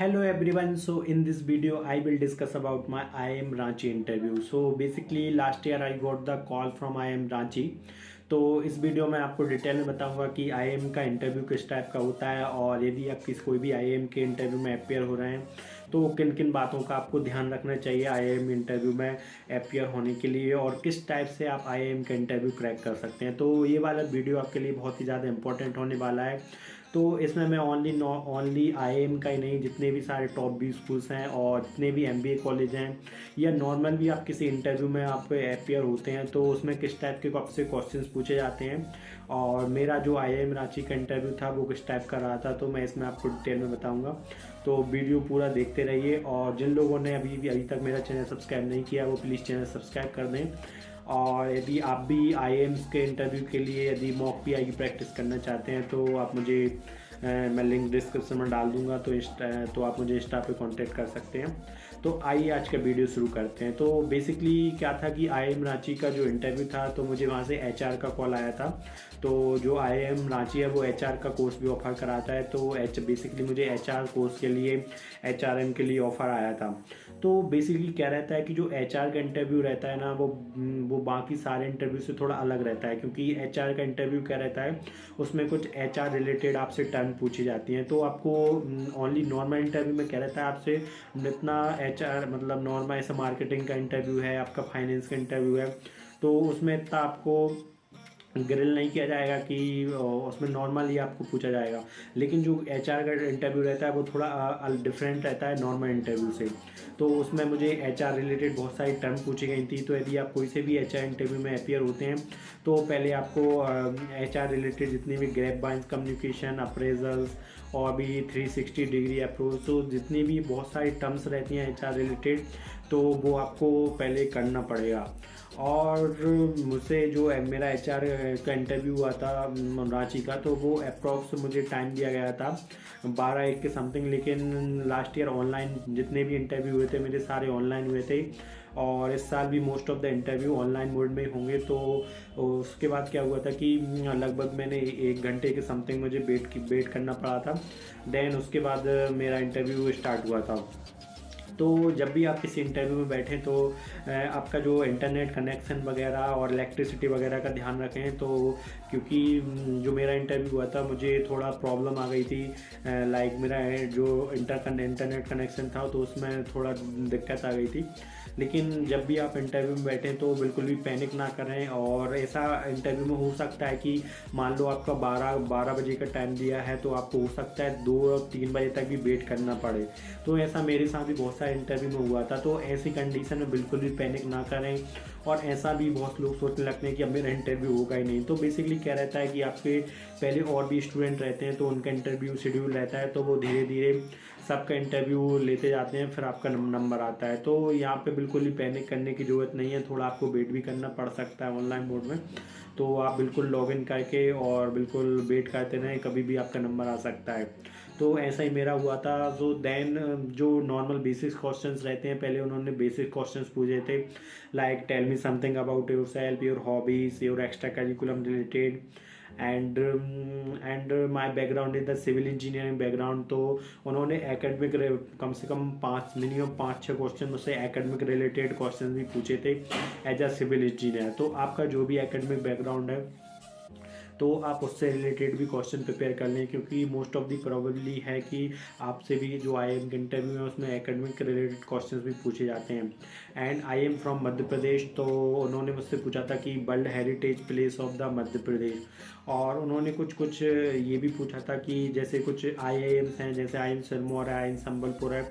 Hello everyone. So in this video I will discuss about my IIM Ranchi interview. So basically last year I got the call from IIM Ranchi. तो इस video में आपको detail में बताऊंगा कि IM का interview किस type का होता है और यदि आप कोई भी आईएम के इंटरव्यू में अपेयर हो रहे हैं तो किन किन बातों का आपको ध्यान रखना चाहिए आईएम इंटरव्यू में अपेयर होने के लिए और किस टाइप से आप आईएम का इंटरव्यू क्रैक कर सकते हैं। तो ये वाला वीडियो आपके लिए बहुत ही ज़्यादा इंपॉर्टेंट होने वाला है। तो इसमें मैं ओनली आईएम का ही नहीं, जितने भी सारे टॉप 20 स्कूल्स हैं और जितने भी एमबीए कॉलेज हैं या नॉर्मल भी आप किसी इंटरव्यू में आप अपेयर होते हैं तो उसमें किस टाइप के आपसे क्वेश्चंस पूछे जाते हैं और मेरा जो आईआईएम रांची का इंटरव्यू था वो किस टाइप का रहा था, तो मैं इसमें आपको डिटेल में बताऊंगा। तो वीडियो पूरा देखते रहिए और जिन लोगों ने अभी तक मेरा चैनल सब्सक्राइब नहीं किया वो प्लीज़ चैनल सब्सक्राइब कर दें। और यदि आप भी आईएएम्स के इंटरव्यू के लिए यदि मॉक पीआई की प्रैक्टिस करना चाहते हैं तो आप मुझे मैं लिंक डिस्क्रिप्शन में डाल दूंगा, तो आप मुझे इंस्टा पे कांटेक्ट कर सकते हैं। तो आइए आज का वीडियो शुरू करते हैं। तो बेसिकली क्या था कि आईएएम रांची का जो इंटरव्यू था तो मुझे वहाँ से एचआर का कॉल आया था। तो जो आईएएम रांची है वो एचआर का कोर्स भी ऑफर कराता है, तो बेसिकली मुझे एचआर कोर्स के लिए एचआरएम के लिए ऑफर आया था। तो बेसिकली क्या रहता है कि जो एचआर का इंटरव्यू रहता है ना वो बाकी सारे इंटरव्यू से थोड़ा अलग रहता है, क्योंकि एचआर का इंटरव्यू क्या रहता है उसमें कुछ एचआर रिलेटेड आपसे टर्म पूछी जाती हैं। तो आपको ओनली नॉर्मल इंटरव्यू में क्या रहता है आपसे जितना एचआर मतलब नॉर्मल ऐसा मार्केटिंग का इंटरव्यू है, आपका फाइनेंस का इंटरव्यू है, तो उसमें इतना आपको ग्रिल नहीं किया जाएगा कि उसमें नॉर्मली आपको पूछा जाएगा। लेकिन जो एचआर का इंटरव्यू रहता है वो थोड़ा डिफरेंट रहता है नॉर्मल इंटरव्यू से। तो उसमें मुझे एचआर रिलेटेड बहुत सारी टर्म पूछी गई थी। तो यदि आप कोई से भी एचआर इंटरव्यू में अपियर होते हैं तो पहले आपको एचआर रिलेटेड जितनी भी ग्रेप बाइंस कम्युनिकेशन अप्रेजल्स और भी 360 डिग्री अप्रोच, तो जितनी भी बहुत सारी टर्म्स रहती हैं एचआर रिलेटेड तो वो आपको पहले करना पड़ेगा। और मुझसे जो मेरा एचआर का इंटरव्यू हुआ था रांची का, तो वो अप्रॉक्स मुझे टाइम दिया गया था 12-1 के समथिंग। लेकिन लास्ट ईयर ऑनलाइन जितने भी इंटरव्यू हुए थे मेरे सारे ऑनलाइन हुए थे और इस साल भी most of the interview online mode में होंगे। तो उसके बाद क्या हुआ था कि लगभग मैंने 1 घंटे के समथिंग मुझे वेट करना पड़ा था। देन उसके बाद मेरा इंटरव्यू स्टार्ट हुआ था। तो जब भी आप किसी इंटरव्यू में बैठें तो आपका जो इंटरनेट कनेक्शन वगैरह और इलेक्ट्रिसिटी वगैरह का ध्यान रखें। तो क्योंकि जो मेरा इंटरव्यू हुआ था मुझे थोड़ा प्रॉब्लम आ गई थी, लाइक मेरा जो इंटरनेट कनेक्शन था तो उसमें थोड़ा दिक्कत आ गई थी। लेकिन जब भी आप इंटरव्यू में बैठें तो बिल्कुल भी पैनिक ना करें। और ऐसा इंटरव्यू में हो सकता है कि मान लो आपका 12 बजे का टाइम दिया है तो आपको हो सकता है 2 और 3 बजे तक भी वेट करना पड़े। तो ऐसा मेरे साथ भी बहुत सारे इंटरव्यू में हुआ था। तो ऐसी कंडीशन में बिल्कुल भी पैनिक ना करें। और ऐसा भी बहुत लोग सोचने लगते हैं कि अब मेरा इंटरव्यू होगा ही नहीं। तो बेसिकली क्या रहता है कि आपके पहले और भी स्टूडेंट रहते हैं तो उनका इंटरव्यू शेड्यूल रहता है, तो वो धीरे धीरे सबका इंटरव्यू लेते जाते हैं, फिर आपका नंबर आता है। तो यहाँ पे बिल्कुल ही पैनिक करने की ज़रूरत नहीं है, थोड़ा आपको वेट भी करना पड़ सकता है ऑनलाइन मोड में। तो आप बिल्कुल लॉग इन करके और बिल्कुल वेट करते रहें, कभी भी आपका नंबर आ सकता है। तो ऐसा ही मेरा हुआ था। तो देन जो नॉर्मल बेसिक क्वेश्चंस रहते हैं पहले उन्होंने बेसिक क्वेश्चंस पूछे थे, like tell me something about yourself, your hobbies, your extra curriculum related and my background is the civil engineering background. तो उन्होंने एकेडमिक कम से कम मिनिमम 5-6 क्वेश्चन मुझसे एकेडमिक रिलेटेड क्वेश्चन भी पूछे थे एज अ सिविल इंजीनियर। तो आपका जो भी एकेडमिक बैकग्राउंड है तो आप उससे रिलेटेड भी क्वेश्चन प्रिपेयर कर लें, क्योंकि मोस्ट ऑफ दी प्रोबेबली है कि आपसे भी जो आईएम के इंटरव्यू है उसमें एकेडमिक रिलेटेड क्वेश्चन भी पूछे जाते हैं। And I am from Madhya Pradesh, तो उन्होंने मुझसे पूछा था कि world heritage place of the Madhya Pradesh. और उन्होंने कुछ ये भी पूछा था कि जैसे कुछ आईआईएम्स हैं, जैसे आईएम सिरमौर है, आईएम संबलपुर है,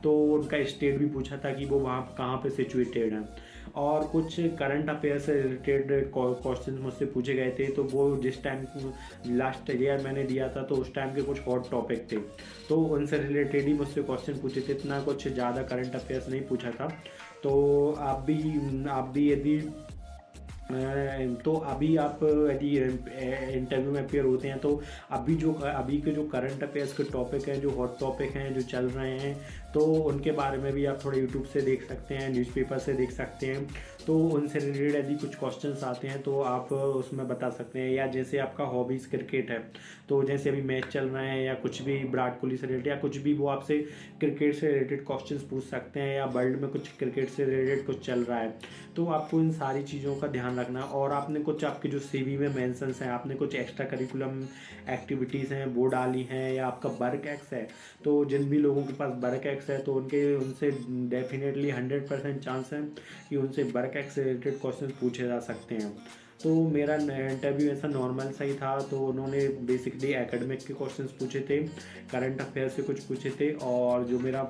तो उनका स्टेट भी पूछा था कि वो वहाँ कहाँ पे सिचुएटेड है। और कुछ करंट अफेयर से रिलेटेड क्वेश्चन मुझसे पूछे गए थे। तो वो जिस टाइम लास्ट ईयर मैंने दिया था तो उस टाइम के कुछ हॉट टॉपिक थे, तो उनसे रिलेटेड ही मुझसे क्वेश्चन पूछे थे, इतना कुछ ज़्यादा करंट अफेयर्स नहीं पूछा था। तो आप भी यदि तो अभी आप यदि इंटरव्यू में अपेयर होते हैं तो अभी के जो करंट अफेयर्स के टॉपिक हैं, जो हॉट टॉपिक हैं, जो चल रहे हैं, तो उनके बारे में भी आप थोड़ा यूट्यूब से देख सकते हैं, न्यूज़पेपर से देख सकते हैं। तो उनसे रिलेटेड यदि कुछ क्वेश्चंस आते हैं तो आप उसमें बता सकते हैं। या जैसे आपका हॉबीज़ क्रिकेट है, तो जैसे अभी मैच चल रहे हैं या कुछ भी विराट कोहली से रिलेटेड या कुछ भी, वो आपसे क्रिकेट से रिलेटेड क्वेश्चंस पूछ सकते हैं, या वर्ल्ड में कुछ क्रिकेट से रिलेटेड कुछ चल रहा है। तो आपको इन सारी चीज़ों का ध्यान रखना। और आपने कुछ आपके जो सीवी में मेंशंस हैं, आपने कुछ एक्स्ट्रा करिकुलम एक्टिविटीज़ हैं वो डाली हैं, या आपका वर्क एक्स है, तो जिन भी लोगों के पास वर्क एक्स है तो उनसे डेफिनेटली 100% चांस है कि उनसे वर्क एक्स से रिलेटेड क्वेश्चन पूछे जा सकते हैं। तो मेरा इंटरव्यू ऐसा नॉर्मल सा ही था। तो उन्होंने बेसिकली एकेडमिक के क्वेश्चंस पूछे थे, करंट अफेयर से कुछ पूछे थे, और जो मेरा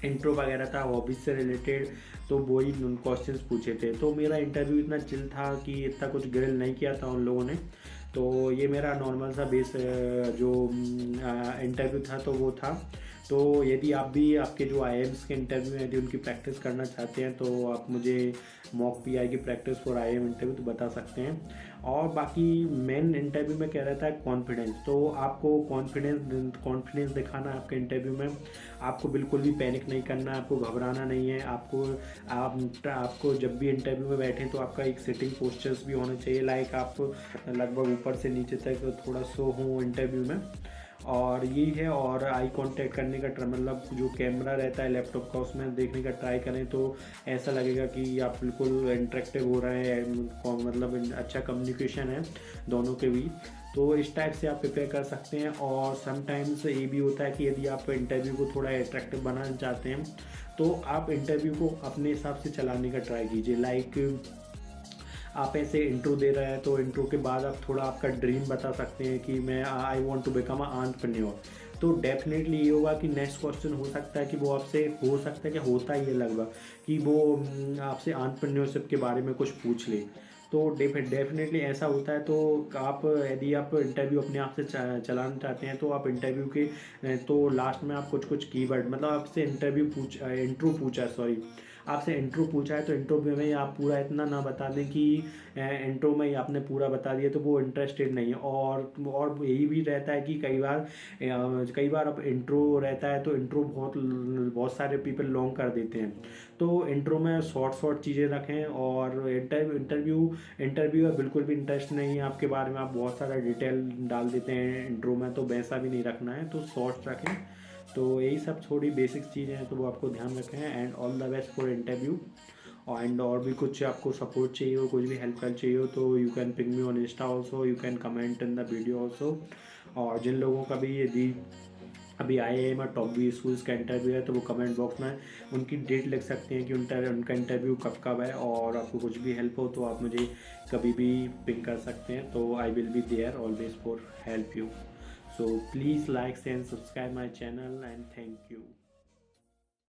इंट्रो वगैरह था हॉबीज से रिलेटेड, तो वही क्वेश्चंस पूछे थे। तो मेरा इंटरव्यू इतना चिल था कि इतना कुछ ग्रिल नहीं किया था उन लोगों ने। तो ये मेरा नॉर्मल सा बेस जो इंटरव्यू था तो वो था। तो यदि आप भी आपके जो आईएम्स के इंटरव्यू हैं यदि उनकी प्रैक्टिस करना चाहते हैं तो आप मुझे मॉक पीआई की प्रैक्टिस फॉर आईएम इंटरव्यू तो बता सकते हैं। और बाकी मेन इंटरव्यू में क्या रहता है, कॉन्फिडेंस। तो आपको कॉन्फिडेंस दिखाना है आपके इंटरव्यू में। आपको बिल्कुल भी पैनिक नहीं करना है, आपको घबराना नहीं है। आपको जब भी इंटरव्यू में बैठें तो आपका एक सिटिंग पोस्चर्स भी होना चाहिए, लाइक आप लगभग ऊपर से नीचे तक थोड़ा सो हो इंटरव्यू में। और यही है। और आई कांटेक्ट करने का मतलब जो कैमरा रहता है लैपटॉप का, उसमें देखने का ट्राई करें तो ऐसा लगेगा कि आप बिल्कुल इंटरेक्टिव हो रहे हैं, मतलब अच्छा कम्युनिकेशन है दोनों के बीच। तो इस टाइप से आप प्रिपेयर कर सकते हैं। और समटाइम्स ये भी होता है कि यदि आप इंटरव्यू को थोड़ा अट्रैक्टिव बनाना चाहते हैं तो आप इंटरव्यू को अपने हिसाब से चलाने का ट्राई कीजिए। लाइक आप ऐसे इंट्रो दे रहे हैं तो इंट्रो के बाद आप थोड़ा आपका ड्रीम बता सकते हैं कि मैं I want to become a entrepreneur. तो डेफिनेटली ये होगा कि नेक्स्ट क्वेश्चन हो सकता है कि वो आपसे, हो सकता है कि होता ही है लगभग, कि वो आपसे एंटरप्रेन्योरशिप के बारे में कुछ पूछ ले। तो डेफिनेटली ऐसा होता है। तो आप यदि आप इंटरव्यू अपने आप से चलाना चाहते हैं तो आप इंटरव्यू के तो लास्ट में आप कुछ कीवर्ड, मतलब आपसे इंट्रो पूछा, सॉरी, आपसे इंट्रो पूछा है तो इंट्रो में ही आप पूरा इतना ना बता दें कि इंट्रो में ही आपने पूरा बता दिया तो वो इंटरेस्टेड नहीं है। और यही भी रहता है कि कई बार अब इंट्रो रहता है तो इंट्रो बहुत सारे पीपल लॉन्ग कर देते हैं। तो इंट्रो में शॉर्ट चीज़ें रखें। और इंटरव्यू बिल्कुल भी इंटरेस्ट नहीं है आपके बारे में, आप बहुत सारा डिटेल डाल देते हैं इंट्रो में, तो वैसा भी नहीं रखना है, तो शॉर्ट्स रखें। तो यही सब थोड़ी बेसिक चीज़ें हैं तो वो आपको ध्यान रखें। And all the best for interview. And और भी कुछ आपको सपोर्ट चाहिए हो, कुछ भी हेल्प कर चाहिए हो तो you can ping me on Insta also, you can comment in the video also. और जिन लोगों का भी यदि अभी IIM और टॉप बी स्कूल्स का इंटरव्यू है तो वो कमेंट बॉक्स में उनकी डेट लिख सकते हैं कि उनका इंटरव्यू कब है। और आपको कुछ भी हेल्प हो तो आप मुझे कभी भी पिंग कर सकते हैं, तो I will be there always for help you. So please like and subscribe my channel, and thank you.